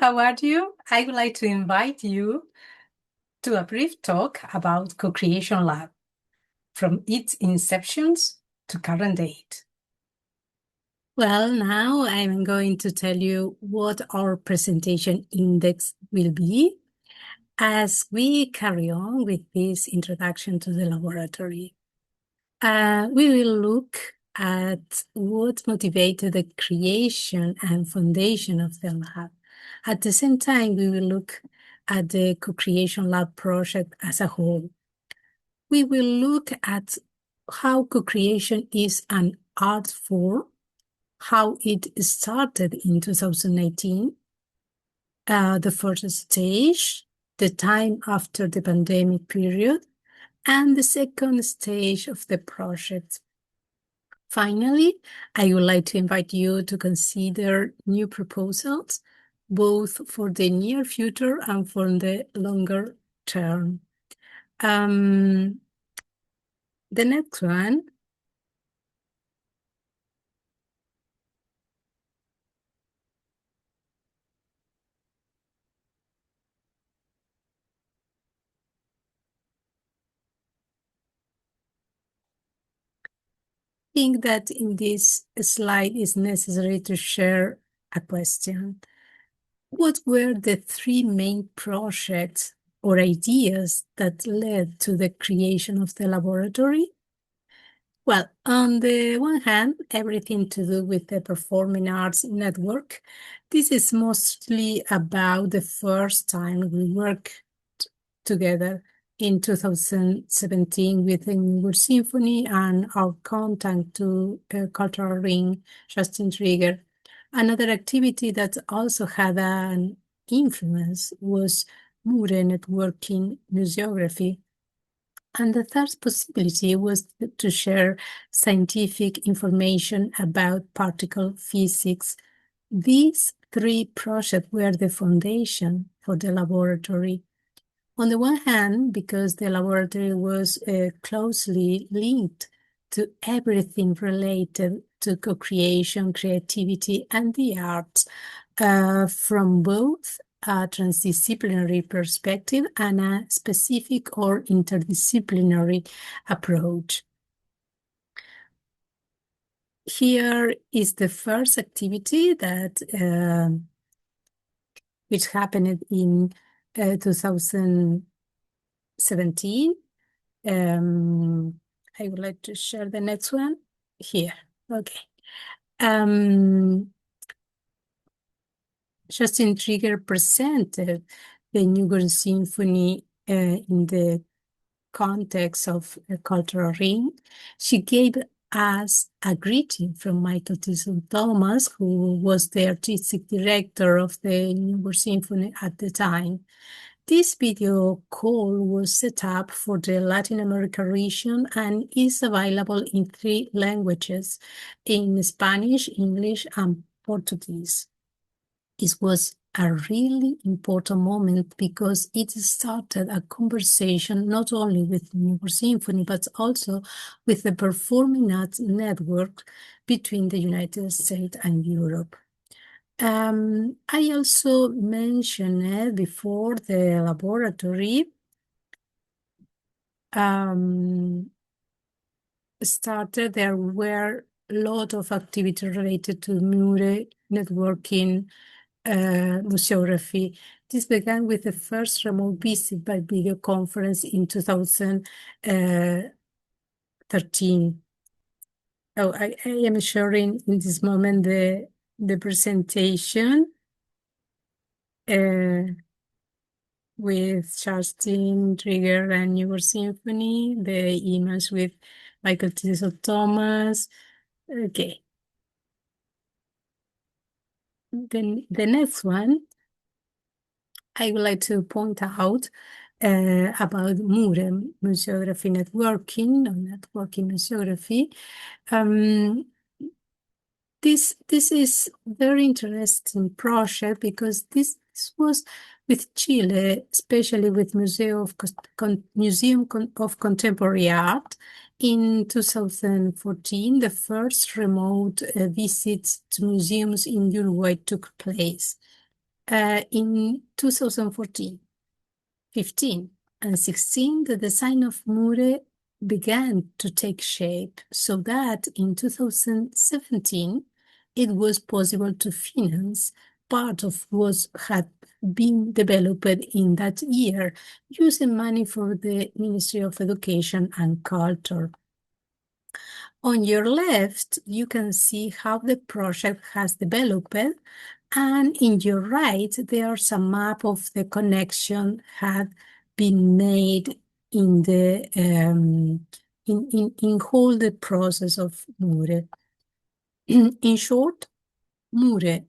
how are you? I would like to invite you to a brief talk about Co-Creation Lab, from its inceptions to current date. Well, now I'm going to tell you what our presentation index will be as we carry on with this introduction to the laboratory. We will look at what motivated the creation and foundation of the lab. At the same time, we will look at the Co-Creation Lab project as a whole. We will look at how co-creation is an art form, how it started in 2019, the first stage, the time after the pandemic period, and the second stage of the project. Finally, I would like to invite you to consider new proposals, both for the near future and for the longer term. The next one. I think that in this slide is necessary to share a question. What were the three main projects or ideas that led to the creation of the laboratory? Well, on the one hand, everything to do with the Performing Arts Network. This is mostly about the first time we worked together in 2017 with the New World Symphony and our contact to Cultural Ring, Justin Trigger. Another activity that also had an influence was Mure networking museography. And the third possibility was to share scientific information about particle physics. These three projects were the foundation for the laboratory. On the one hand, because the laboratory was closely linked to everything related to co-creation, creativity, and the arts, from both a transdisciplinary perspective and a specific or interdisciplinary approach. Here is the first activity that which happened in 2017. I would like to share the next one here. Okay. Justin Trigger presented the New World Symphony in the context of a cultural ring. She gave us a greeting from Michael Tison Thomas, who was the artistic director of the New World Symphony at the time. This video call was set up for the Latin America region and is available in 3 languages, in Spanish, English, and Portuguese. It was a really important moment because it started a conversation not only with New World Symphony, but also with the Performing Arts Network between the United States and Europe. I also mentioned before the laboratory started, there were a lot of activity related to Mure networking, museography. This began with the first remote visit by video conference in 2013. Oh, I am sharing in this moment the presentation with Justin Trigger and New World Symphony, the image with Michael Tison Thomas. Okay. Then the next one, I would like to point out about Mure museography networking, or networking museography. This is very interesting project because this was with Chile, especially with Museum of Contemporary Art. In 2014, the first remote visits to museums in Uruguay took place. In 2014, 15, and 16, the design of Mure began to take shape so that in 2017, it was possible to finance part of what had been developed in that year using money for the Ministry of Education and Culture. On your left, you can see how the project has developed, and in your right, there's a map of the connection had been made in the in whole the process of Mure. In short, Mure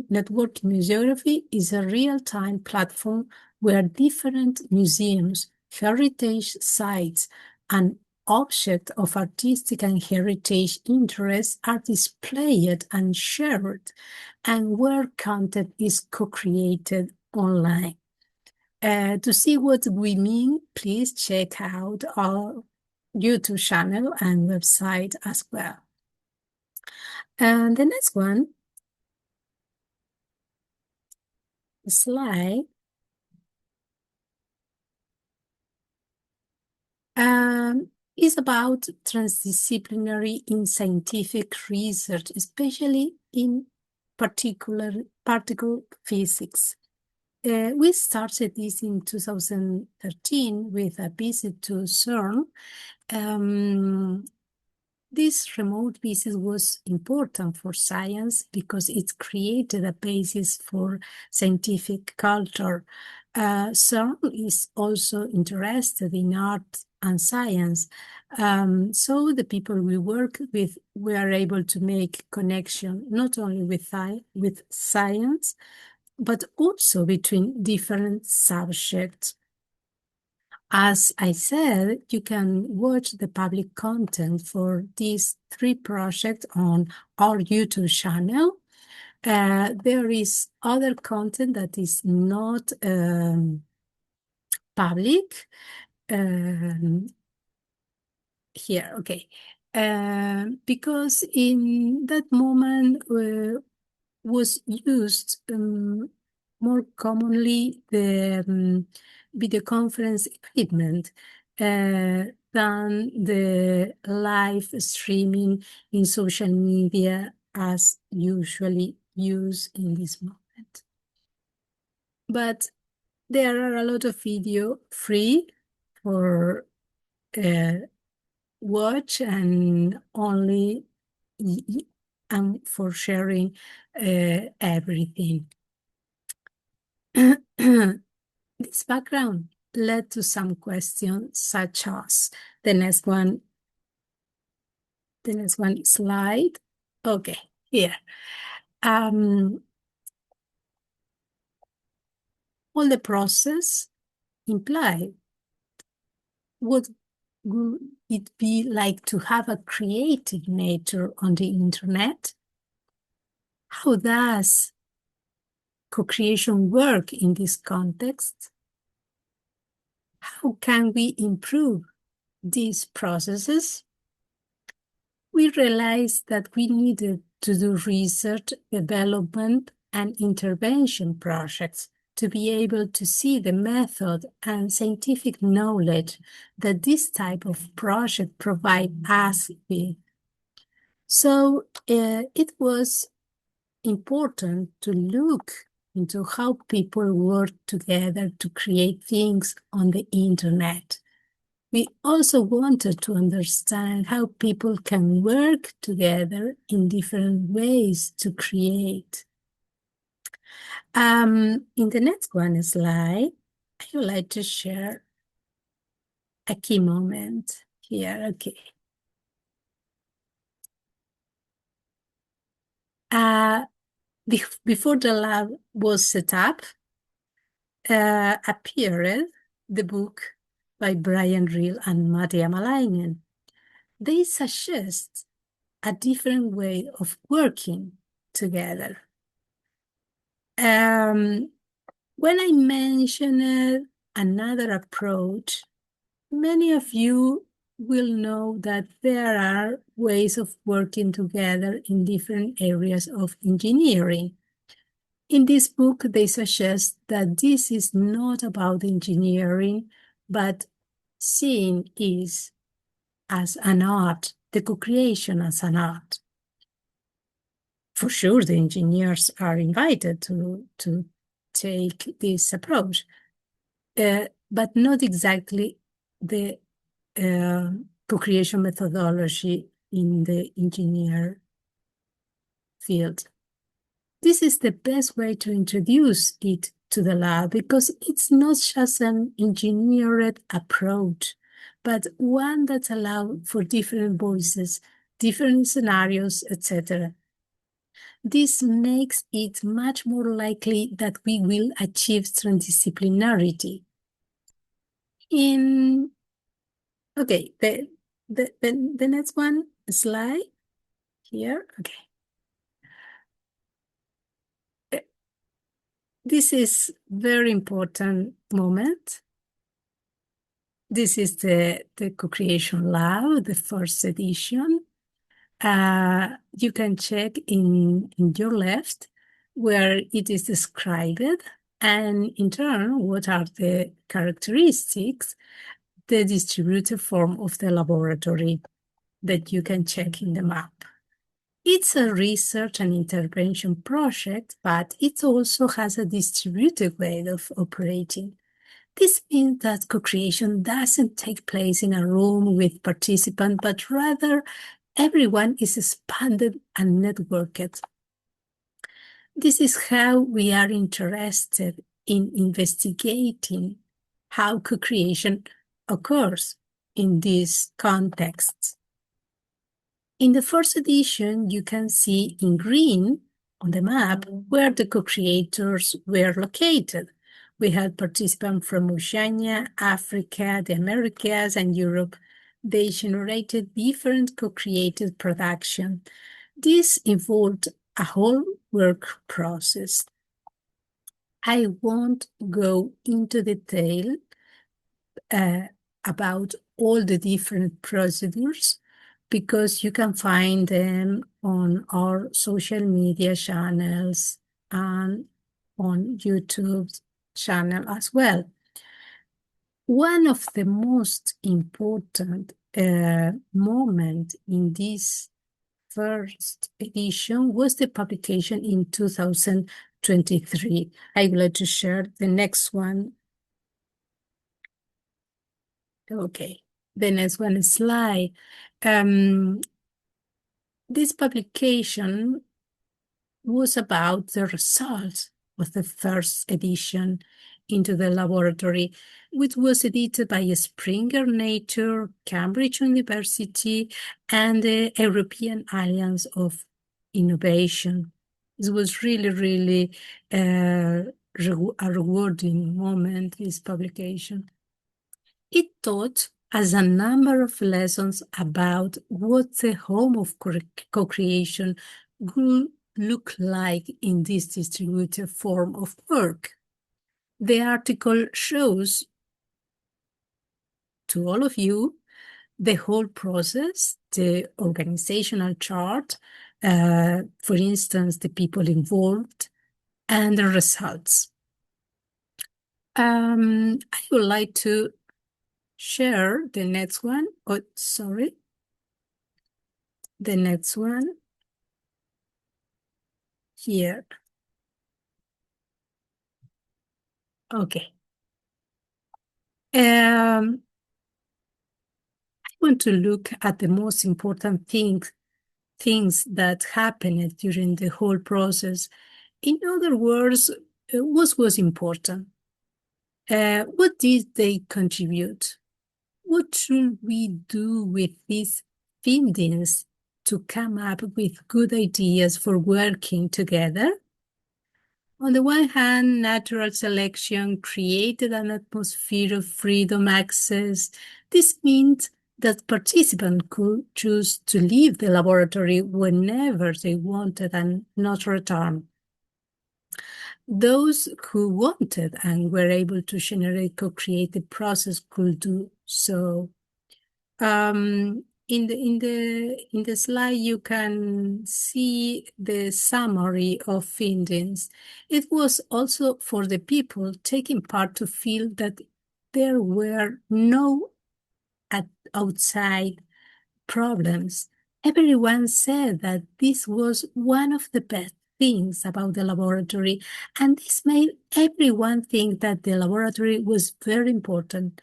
Network Museography is a real-time platform where different museums, heritage sites, and objects of artistic and heritage interest are displayed and shared, and where content is co-created online. To see what we mean, please check out our YouTube channel and website as well. And the next one slide is about transdisciplinary in scientific research, especially in particle physics. We started this in 2013 with a visit to CERN. This remote visit was important for science because it created a basis for scientific culture. CERN is also interested in art and science. So the people we work with were able to make connection not only with science, but also between different subjects. As I said, you can watch the public content for these 3 projects on our YouTube channel. There is other content that is not public. Here, okay. Because in that moment was used more commonly the video conference equipment than the live streaming in social media as usually used in this moment. But there are a lot of video free for watch and only and for sharing everything. This background led to some questions such as the next one slide. Okay, here. All the process imply what would it be like to have a creative nature on the internet? How does co-creation work in this context? How can we improve these processes? We realized that we needed to do research, development, and intervention projects to be able to see the method and scientific knowledge that this type of project provide us with. So it was important to look into how people work together to create things on the internet. We also wanted to understand how people can work together in different ways to create. In the next one slide, I would like to share a key moment here. Okay. Before the lab was set up, appeared the book by Brian Reel and Matti Amalainen. They suggest a different way of working together. When I mentioned another approach, many of you will know that there are ways of working together in different areas of engineering. In this book, they suggest that this is not about engineering, but seeing it as an art, the co-creation as an art. For sure, the engineers are invited to take this approach, but not exactly the co-creation methodology in the engineer field. This is the best way to introduce it to the lab because it's not just an engineered approach, but one that allows for different voices, different scenarios, etc. This makes it much more likely that we will achieve transdisciplinarity. Okay, the next one slide here. Okay. This is very important moment. This is the co-creation lab, the first edition. You can check in your left where it is described, and in turn, what are the characteristics, the distributed form of the laboratory that you can check in the map. It's a research and intervention project, but it also has a distributed way of operating. This means that co-creation doesn't take place in a room with participants, but rather everyone is expanded and networked. This is how we are interested in investigating how co-creation occurs in these contexts. In the first edition, you can see in green on the map where the co-creators were located. We had participants from Oceania, Africa, the Americas, and Europe. They generated different co-created production. This involved a whole work process. I won't go into detail about all the different procedures because you can find them on our social media channels and on YouTube channel as well. One of the most important moments in this first edition was the publication in 2023. I would like to share the next one. Okay, the next one slide. This publication was about the results of the first edition into the laboratory, which was edited by Springer Nature, Cambridge University, and the European Alliance of Innovation. It was really, really a rewarding moment, this publication. It taught us a number of lessons about what the home of co-creation would look like in this distributed form of work. The article shows to all of you the whole process, the organizational chart, for instance, the people involved, and the results. I would like to share the next one. Oh, sorry. The next one here. Okay. I want to look at the most important things that happened during the whole process. In other words, what was important? What did they contribute? What should we do with these findings to come up with good ideas for working together? On the one hand, natural selection created an atmosphere of freedom access. This means that participants could choose to leave the laboratory whenever they wanted and not return. Those who wanted and were able to generate co-creative process could do so. In the slide, you can see the summary of findings. It was also for the people taking part to feel that there were no outside problems. Everyone said that this was one of the best things about the laboratory, and this made everyone think that the laboratory was very important.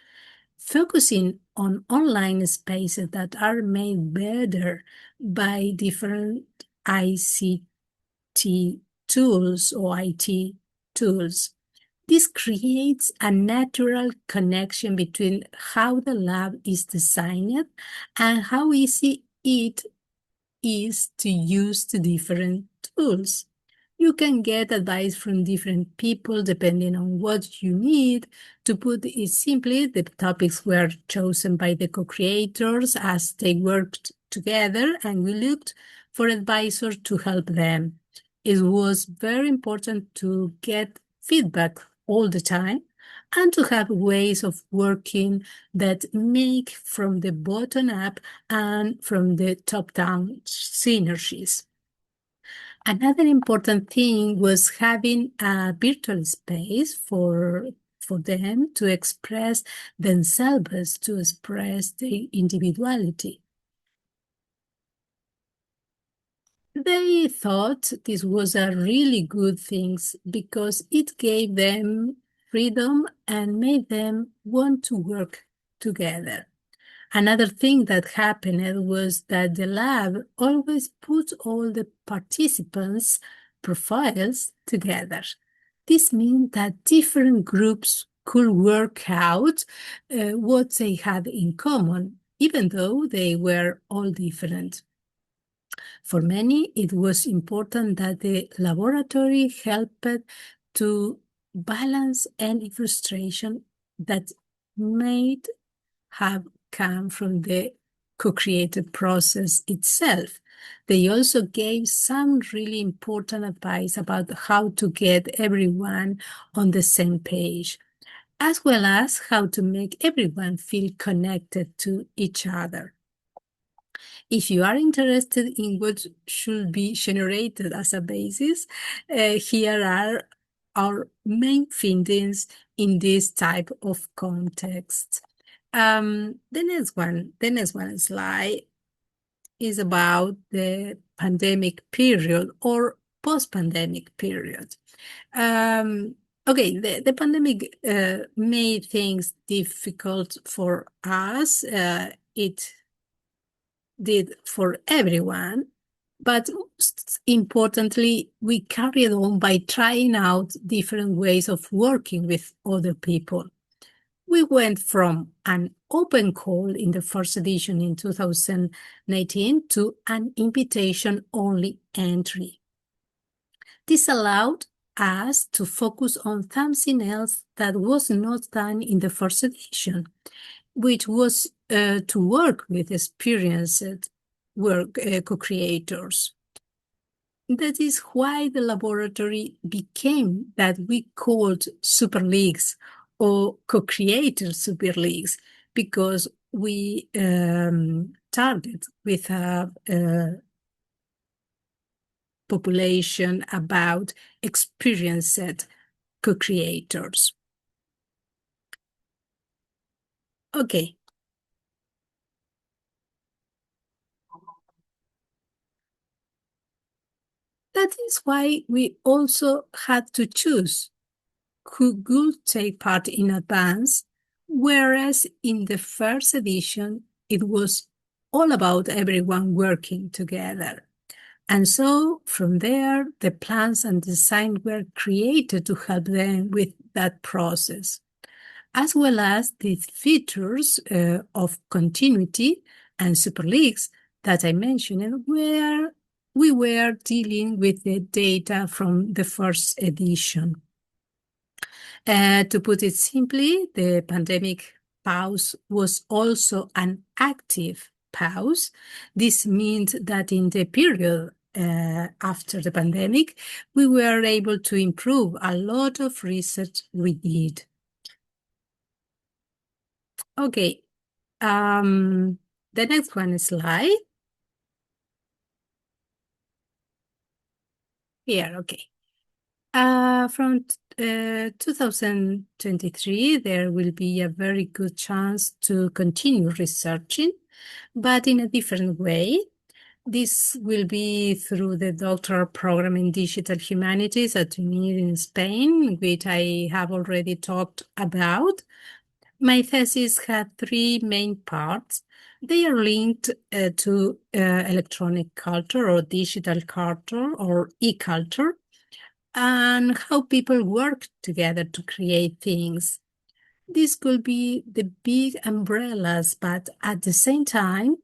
Focusing on online spaces that are made better by different ICT tools or IT tools. This creates a natural connection between how the lab is designed and how easy it is to use the different tools. You can get advice from different people depending on what you need. To put it simply, the topics were chosen by the co-creators as they worked together, and we looked for advisors to help them. It was very important to get feedback all the time and to have ways of working that make from the bottom up and from the top down synergies. Another important thing was having a virtual space for them to express themselves, to express their individuality. They thought this was a really good thing because it gave them freedom and made them want to work together. Another thing that happened was that the lab always put all the participants' profiles together. This means that different groups could work out what they had in common, even though they were all different. For many, it was important that the laboratory helped to balance any frustration that might have come from the co-created process itself. They also gave some really important advice about how to get everyone on the same page, as well as how to make everyone feel connected to each other. If you are interested in what should be generated as a basis, here are our main findings in this type of context. The next one slide is about the pandemic period or post-pandemic period. Okay, the pandemic made things difficult for us. It did for everyone, but importantly, we carried on by trying out different ways of working with other people. We went from an open call in the first edition in 2019 to an invitation-only entry. This allowed us to focus on something else that was not done in the first edition, which was to work with experienced co-creators. That is why the laboratory became that we called super leagues or co-creator super leagues, because we target with a population about experienced co-creators. Okay. That is why we also had to choose who could take part in advance, whereas in the first edition, it was all about everyone working together. And so from there, the plans and design were created to help them with that process, as well as the features of continuity and super leagues that I mentioned, where we were dealing with the data from the first edition. To put it simply, the pandemic pause was also an active pause. This means that in the period after the pandemic, we were able to improve a lot of research we did. Okay. The next one slide. Here, okay. From 2023, there will be a very good chance to continue researching, but in a different way. This will be through the doctoral program in digital humanities at UNIR in Spain, which I have already talked about. My thesis had three main parts. They are linked to electronic culture or digital culture or e-culture, and how people work together to create things. This could be the big umbrellas, but at the same time,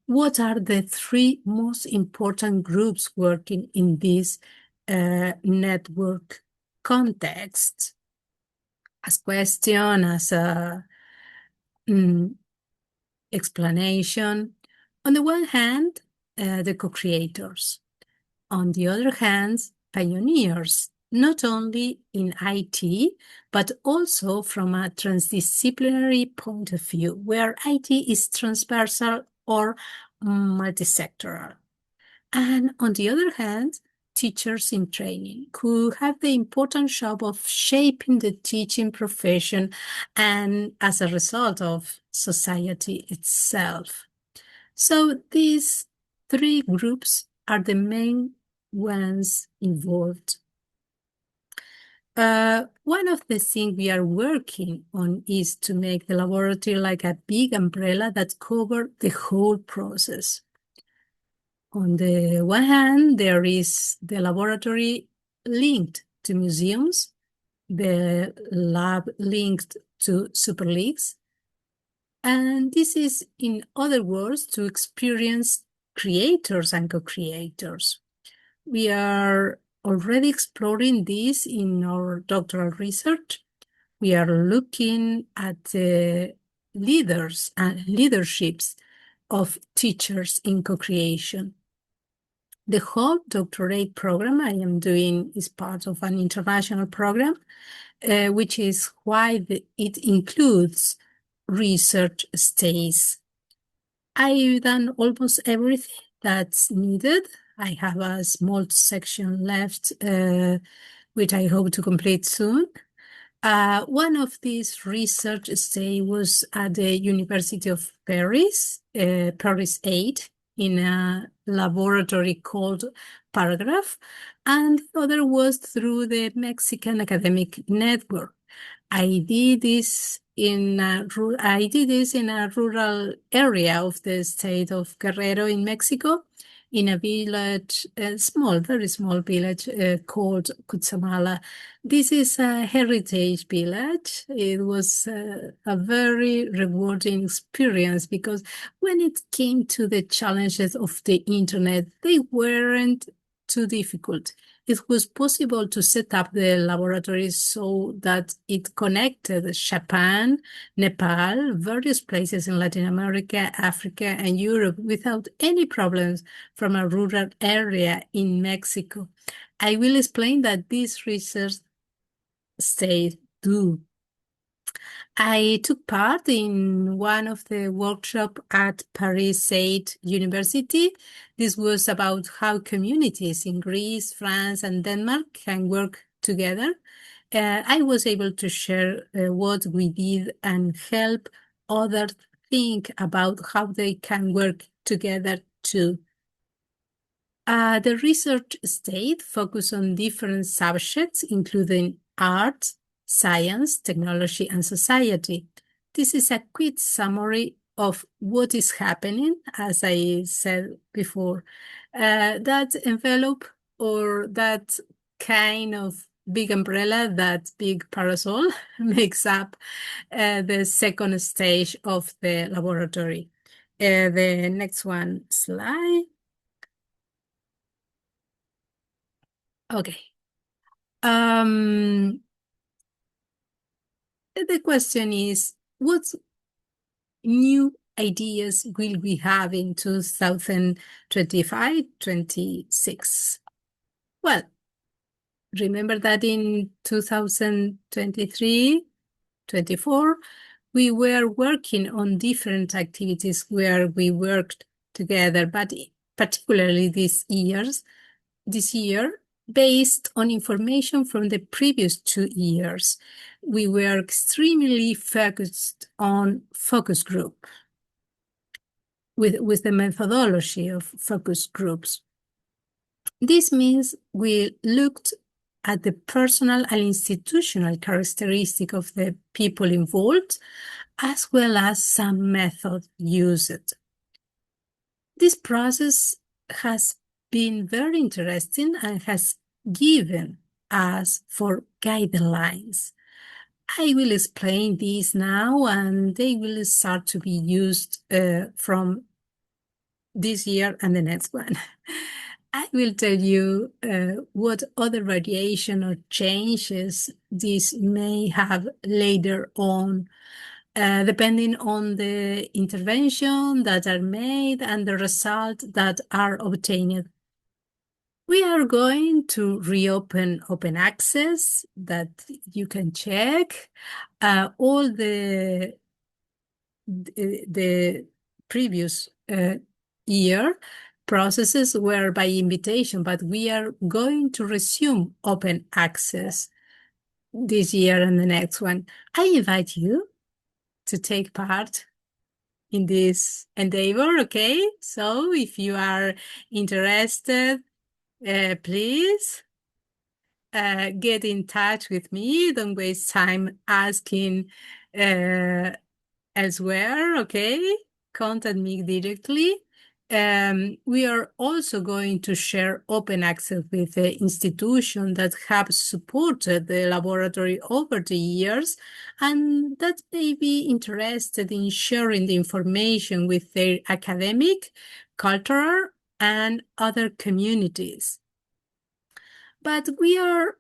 what are the three most important groups working in this network context? As question, as a explanation. On the one hand, the co-creators. On the other hand, pioneers, not only in IT, but also from a transdisciplinary point of view, where IT is transversal or multisectoral. And on the other hand, teachers in training who have the important job of shaping the teaching profession and as a result of society itself. So these three groups are the main ones involved. One of the things we are working on is to make the laboratory like a big umbrella that covers the whole process. On the one hand, there is the laboratory linked to museums, the lab linked to super leagues, and this is, in other words, to experience creators and co-creators. We are already exploring this in our doctoral research. We are looking at the leaders and leaderships of teachers in co-creation. The whole doctorate program I am doing is part of an international program, which is why it includes research stays. I've done almost everything that's needed. I have a small section left, which I hope to complete soon. One of these research stays was at the University of Paris, Paris 8, in a laboratory called Paragraph, and the other was through the Mexican Academic Network. I did this in a rural area of the state of Guerrero in Mexico, in a village, a small, very small village called Cutzamala. This is a heritage village. It was a very rewarding experience because when it came to the challenges of the internet, they weren't too difficult. It was possible to set up the laboratory so that it connected Japan, Nepal, various places in Latin America, Africa, and Europe without any problems from a rural area in Mexico. I will explain that this research stays do. I took part in one of the workshops at Paris 8 University. This was about how communities in Greece, France, and Denmark can work together. I was able to share what we did and help others think about how they can work together too. The research state focused on different subjects, including art, science, technology, and society. This is a quick summary of what is happening, as I said before. That envelope or that kind of big umbrella, that big parasol, makes up the second stage of the laboratory. The next one slide. Okay. The question is, what new ideas will we have in 2025-26? Well, remember that in 2023-24, we were working on different activities where we worked together, but particularly this year, based on information from the previous 2 years, we were extremely focused on focus group with the methodology of focus groups. This means we looked at the personal and institutional characteristic of the people involved, as well as some method used. This process has been very interesting and has given us for guidelines. I will explain these now, and they will start to be used from this year and the next one. I will tell you what other variation or changes this may have later on, depending on the intervention that are made and the result that are obtained. We are going to reopen open access that you can check all the previous year processes were by invitation, but we are going to resume open access this year and the next one. I invite you to take part in this endeavor, okay? So if you are interested, please get in touch with me. Don't waste time asking elsewhere, okay? Contact me directly. We are also going to share open access with the institution that have supported the laboratory over the years and that may be interested in sharing the information with their academic, cultural, and other communities. But we are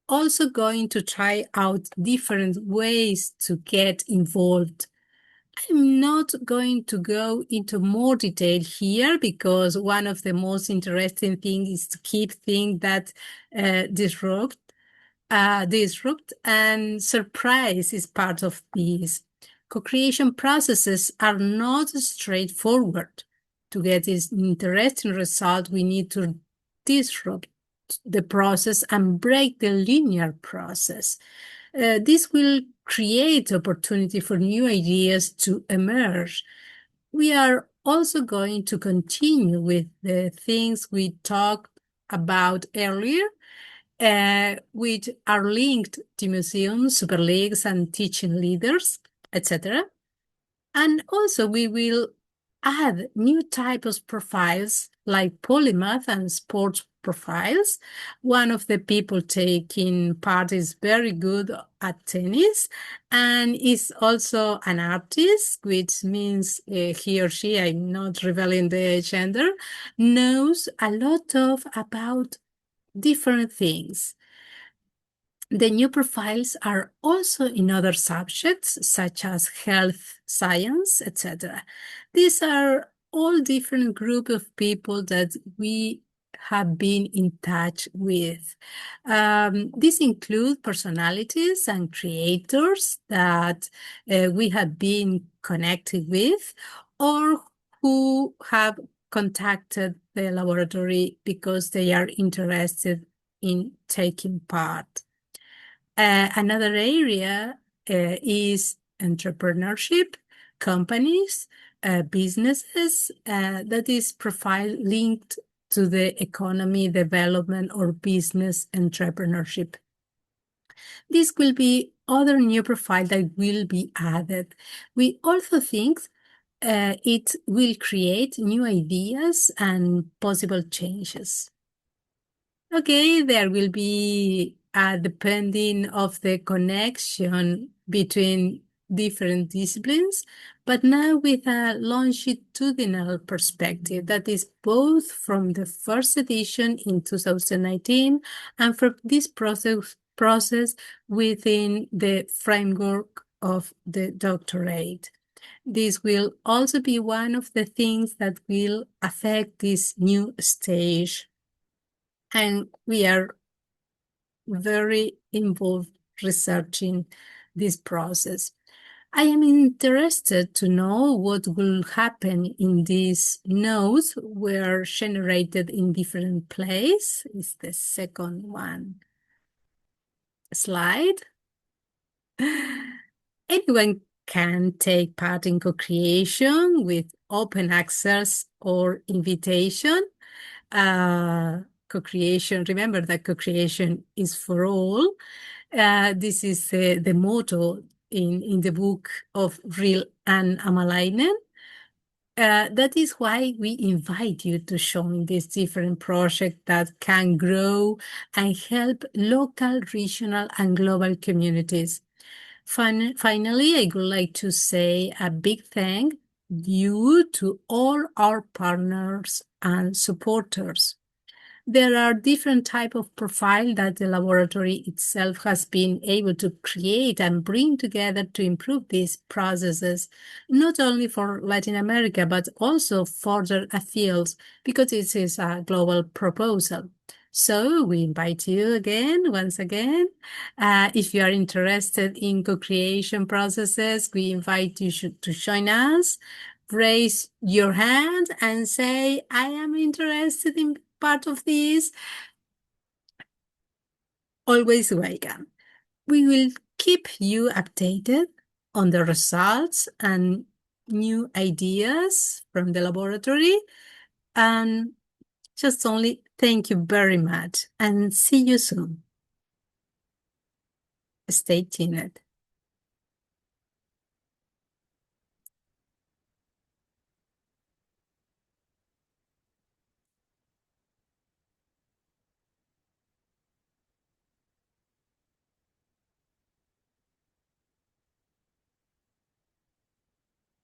also going to try out different ways to get involved. I'm not going to go into more detail here because one of the most interesting things is to keep things that disrupt, and surprise is part of these. Co-creation processes are not straightforward. To get this interesting result, we need to disrupt the process and break the linear process. This will create opportunity for new ideas to emerge. We are also going to continue with the things we talked about earlier, which are linked to museums, super leagues, and teaching leaders, etc. And also we will add new types of profiles like polymath and sports profiles. One of the people taking part is very good at tennis and is also an artist, which means he or she, I'm not revealing the gender, knows a lot about different things. The new profiles are also in other subjects such as health science, etc. These are all different groups of people that we have been in touch with. These include personalities and creators that we have been connected with or who have contacted the laboratory because they are interested in taking part. Another area is entrepreneurship, companies, businesses, that is profile linked to the economy, development, or business entrepreneurship. This will be other new profile that will be added. We also think it will create new ideas and possible changes. Okay, there will be depending of the connection between different disciplines, but now with a longitudinal perspective that is both from the first edition in 2019 and from this process within the framework of the doctorate. This will also be one of the things that will affect this new stage. And we are very involved researching this process. I am interested to know what will happen in these nodes were generated in different places. Is the second one slide. Anyone can take part in co-creation with open access or invitation. Co-creation, remember that co-creation is for all. This is the motto in the book of Real and Amalainen. That is why we invite you to join this different project that can grow and help local, regional, and global communities. Finally, I would like to say a big thank you to all our partners and supporters. There are different type of profile that the laboratory itself has been able to create and bring together to improve these processes, not only for Latin America, but also further afield, because it is a global proposal. So we invite you again, once again. If you are interested in co-creation processes, we invite you to join us. Raise your hand and say, I am interested in part of this. Always welcome. We will keep you updated on the results and new ideas from the laboratory. And just only thank you very much and see you soon. Stay tuned.